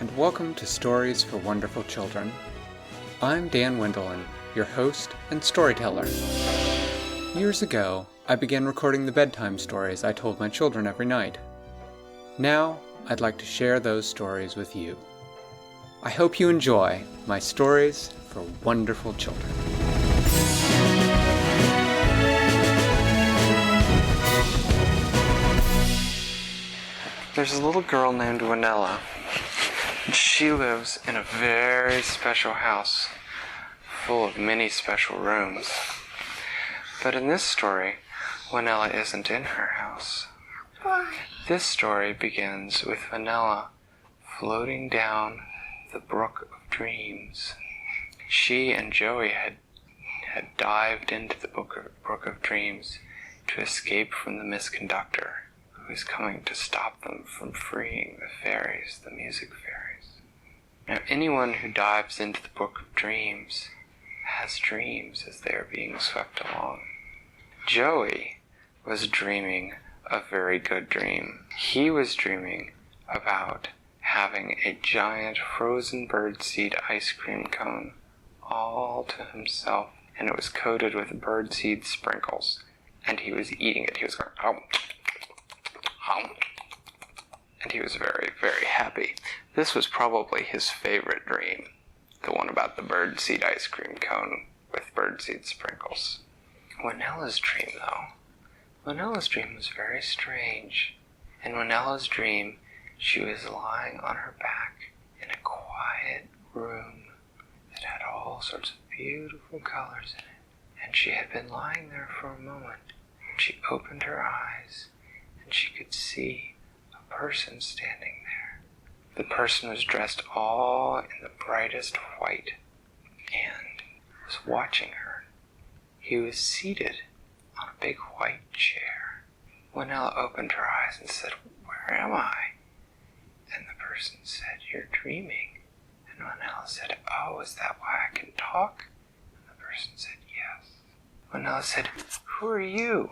and welcome to Stories for Wonderful Children. I'm Dan Wendelin, your host and storyteller. Years ago, I began recording the bedtime stories I told my children every night. Now, I'd like to share those stories with you. I hope you enjoy my Stories for Wonderful Children. There's a little girl named Winella. She lives in a very special house full of many special rooms. But in this story, Winella isn't in her house. Why? This story begins with Winella floating down the Brook of Dreams. She and Joey had dived into the Brook of Dreams to escape from the misconductor, who is coming to stop them from freeing the fairies, the music fairies. Now, anyone who dives into the Brook of Dreams has dreams as they are being swept along. Joey was dreaming a very good dream. He was dreaming about having a giant frozen birdseed ice cream cone all to himself, and it was coated with birdseed sprinkles, and he was eating it. He was going, oh. And he was very, very happy. This was probably his favorite dream, the one about the birdseed ice cream cone with birdseed sprinkles. Winella's dream, though. Winella's dream was very strange. In Winella's dream, she was lying on her back in a quiet room that had all sorts of beautiful colors in it. And she had been lying there for a moment, and she opened her eyes, and she could see a person standing there. The person was dressed all in the brightest white and was watching her. He was seated on a big white chair. Winella opened her eyes and said, "Where am I?" And the person said, "You're dreaming." And Winella said, "Oh, is that why I can talk?" And the person said, "Yes." Winella said, "Who are you?"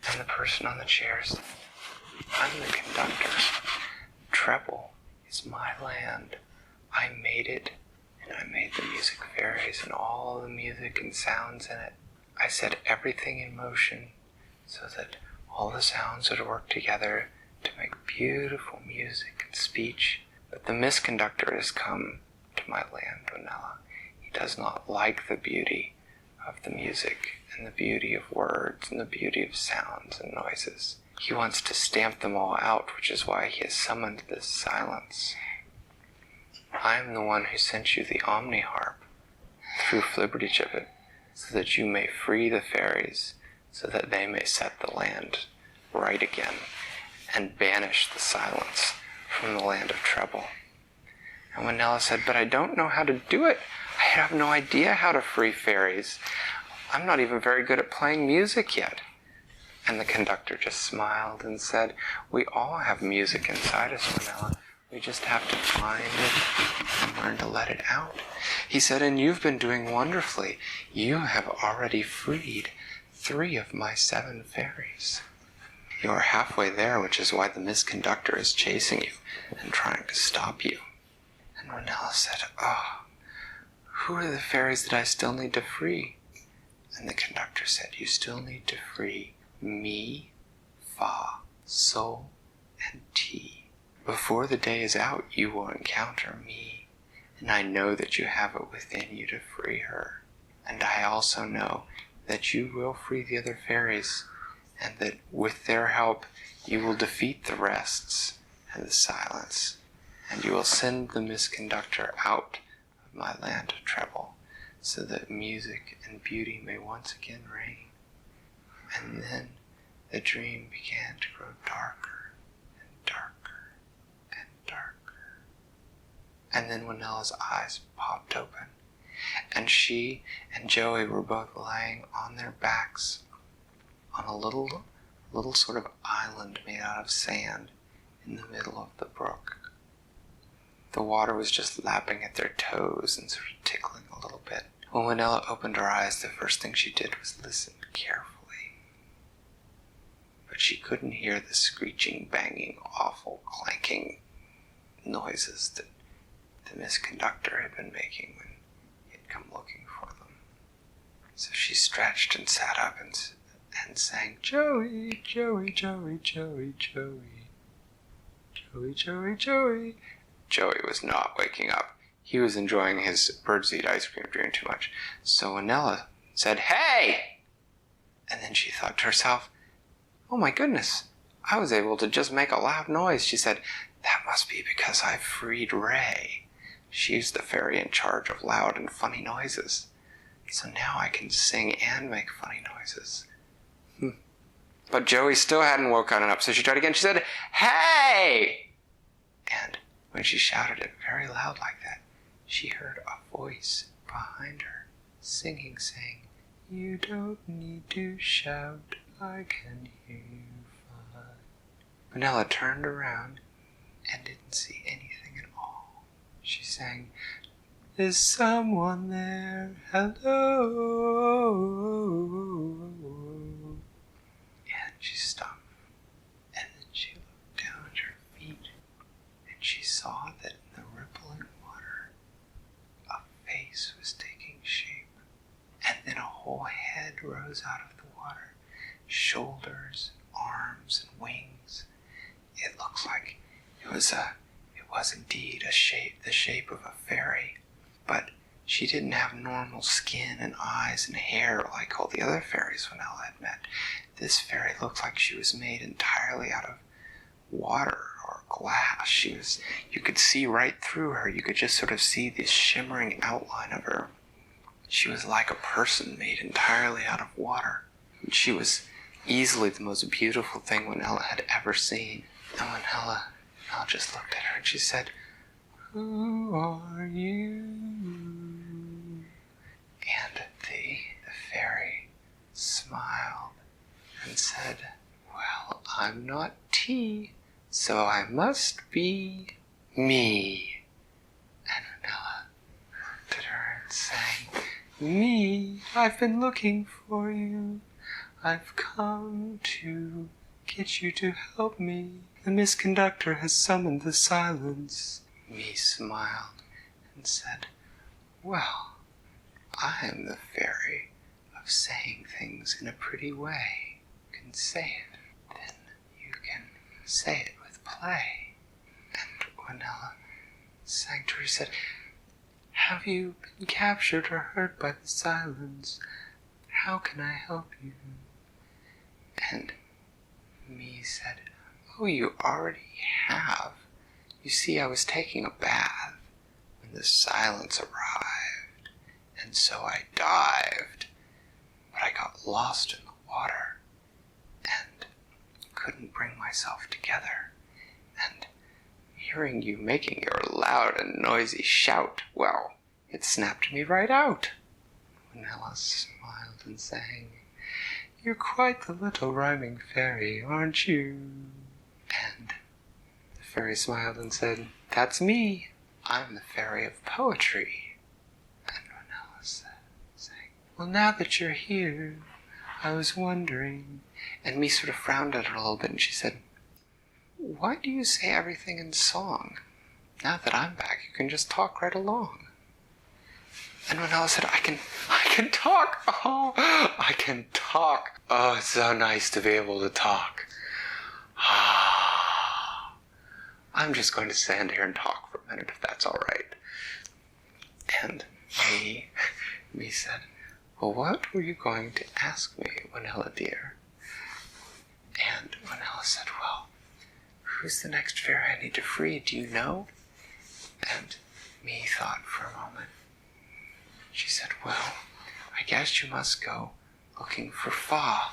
And the person on the chair said, "I'm the conductor. Treble is my land. I made it, and I made the music fairies and all the music and sounds in it. I set everything in motion so that all the sounds would work together to make beautiful music and speech. But the misconductor has come to my land, Winella. He does not like the beauty of the music and the beauty of words and the beauty of sounds and noises. He wants to stamp them all out, which is why he has summoned this silence. I am the one who sent you the omni-harp through Flibbertigibbet, so that you may free the fairies, so that they may set the land right again and banish the silence from the land of Treble." And Winella said, "But I don't know how to do it. I have no idea how to free fairies. I'm not even very good at playing music yet." And the conductor just smiled and said, "We all have music inside us, Winella. We just have to find it and learn to let it out." He said, "And you've been doing wonderfully. You have already freed 3 of my 7 fairies. You are halfway there, which is why the misconductor is chasing you and trying to stop you." And Winella said, "Oh, who are the fairies that I still need to free?" And the conductor said, "You still need to free mi, fa, sol, and ti. Before the day is out, you will encounter me, and I know that you have it within you to free her. And I also know that you will free the other fairies, and that with their help you will defeat the rests and the silence, and you will send the misconductor out of my land of Treble, so that music and beauty may once again reign." And then the dream began to grow darker and darker and darker. And then Winella's eyes popped open, and she and Joey were both lying on their backs on a little sort of island made out of sand in the middle of the brook. The water was just lapping at their toes and sort of tickling a little bit. When Winella opened her eyes, the first thing she did was listen carefully. But she couldn't hear the screeching, banging, awful, clanking noises that the misconductor had been making when he had come looking for them. So she stretched and sat up and sang, "Joey, Joey, Joey, Joey, Joey. Joey, Joey, Joey." Joey was not waking up. He was enjoying his birdseed ice cream dream too much. So Winella said, "Hey!" And then she thought to herself, "Oh my goodness, I was able to just make a loud noise." She said, "That must be because I freed Ray. She's the fairy in charge of loud and funny noises. So now I can sing and make funny noises." But Joey still hadn't woken up, so she tried again. She said, "Hey!" And when she shouted it very loud like that, she heard a voice behind her singing, saying, "You don't need to shout, I can hear you fine." Winella turned around and didn't see anything at all. She sang, "Is someone there? Hello?" And she stopped, and then she looked down at her feet, and she saw that in the rippling water, a face was taking shape, and then a whole head rose out of the water, shoulders, arms, and wings. It looked like it was indeed the shape of a fairy, but she didn't have normal skin and eyes and hair like all the other fairies Winella had met. This fairy looked like she was made entirely out of water or glass. You could see right through her. You could just sort of see this shimmering outline of her. She was like a person made entirely out of water. She was easily the most beautiful thing Winella had ever seen. And Winella just looked at her and she said, "Who are you?" And the fairy smiled and said, "Well, I'm not tea, so I must be me." And Winella looked at her and sang, "Me, I've been looking for you. I've come to get you to help me. The misconductor has summoned the silence." Me smiled and said, "Well, I am the fairy of saying things in a pretty way. You can say it, then you can say it with play." And Winella sang to her, said, "Have you been captured or hurt by the silence? How can I help you?" And me said, "Oh, you already have. You see, I was taking a bath when the silence arrived, and so I dived, but I got lost in the water and couldn't bring myself together. And hearing you making your loud and noisy shout, well, it snapped me right out." Winella smiled and sang, "You're quite the little rhyming fairy, aren't you?" And the fairy smiled and said, "That's me. I'm the fairy of poetry." And Winella sang, "Well, now that you're here, I was wondering." And me sort of frowned at her a little bit, and she said, "Why do you say everything in song? Now that I'm back, you can just talk right along." And Winella said, I can talk. Oh, I can talk. Oh, it's so nice to be able to talk. I'm just going to stand here and talk for a minute, if that's all right." And me said, "Well, what were you going to ask me, Winella dear?" And Winella said, "Well, who's the next fairy I need to free? Do you know?" And me thought for a moment. She said, "Well, I guess you must go looking for Fa."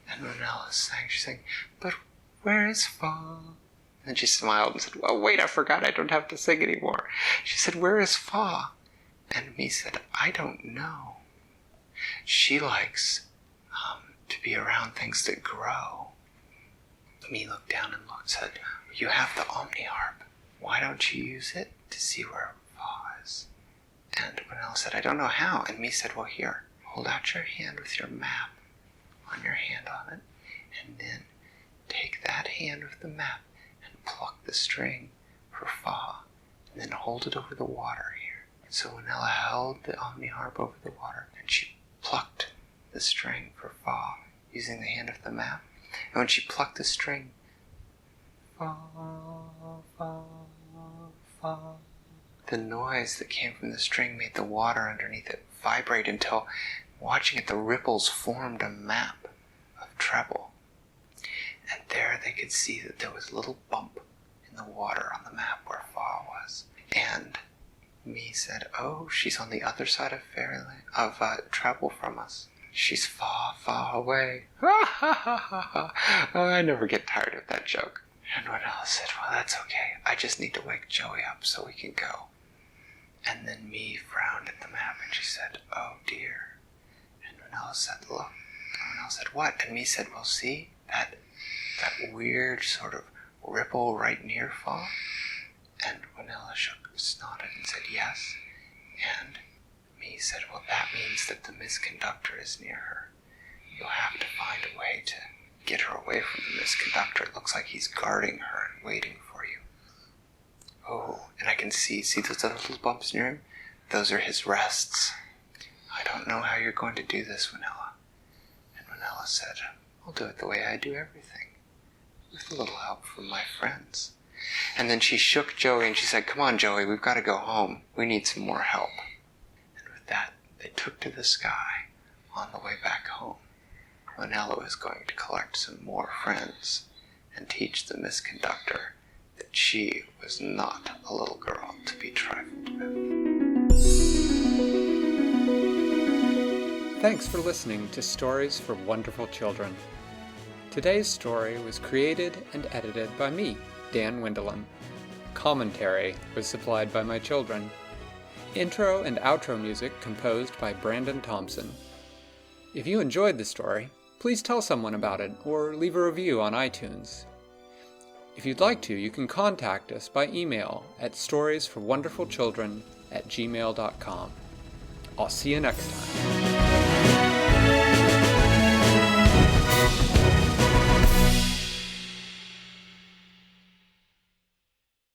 And Winella sang, she sang, "But where is Fa?" And then she smiled and said, "Well, wait, I forgot, I don't have to sing anymore." She said, "Where is Fa?" And me said, "I don't know. She likes to be around things that grow." Me looked down and said, "You have the omni-harp. Why don't you use it to see where Fa is?" And Winella said, "I don't know how." And me said, "Well, here, hold out your hand with your map on your hand on it, and then take that hand with the map and pluck the string for Fa, and then and hold it over the water here. So Winella held the Omni harp over the water, and she plucked the string for fa, using the hand of the map. And when she plucked the string, fa, fa, fa, the noise that came from the string made the water underneath it vibrate until, watching it, the ripples formed a map of Treble. And there they could see that there was a little bump in the water on the map where Fa was. And me said, "Oh, she's on the other side of fairyland, of Treble from us. She's far, far away." Ha ha ha ha ha. Oh, I never get tired of that joke. And Winella said, "Well, that's okay. I just need to wake Joey up so we can go." And then me frowned at the map and she said, "Oh dear." And Winella said, "Look." And Winella said, "What?" And me said, "Well, see that weird sort of ripple right near Fa?" And Winella nodded and said, "Yes." And me said, "Well, that means that the misconductor is near her. You'll have to find a way to get her away from the misconductor. It looks like he's guarding her and waiting for you." Oh, and I can see those other little bumps near him? Those are his rests. "I don't know how you're going to do this, Winella." And Winella said, "I'll do it the way I do everything, with a little help from my friends." And then she shook Joey and she said, "Come on, Joey, we've got to go home. We need some more help." And with that, they took to the sky on the way back home. Winella was going to collect some more friends and teach the misconductor that she was not a little girl to be trifled with. Thanks for listening to Stories for Wonderful Children. Today's story was created and edited by me, Dan Wendelin. Commentary was supplied by my children. Intro and outro music composed by Brandon Thompson. If you enjoyed the story, please tell someone about it or leave a review on iTunes. If you'd like to, you can contact us by email at storiesforwonderfulchildren@gmail.com. I'll see you next time.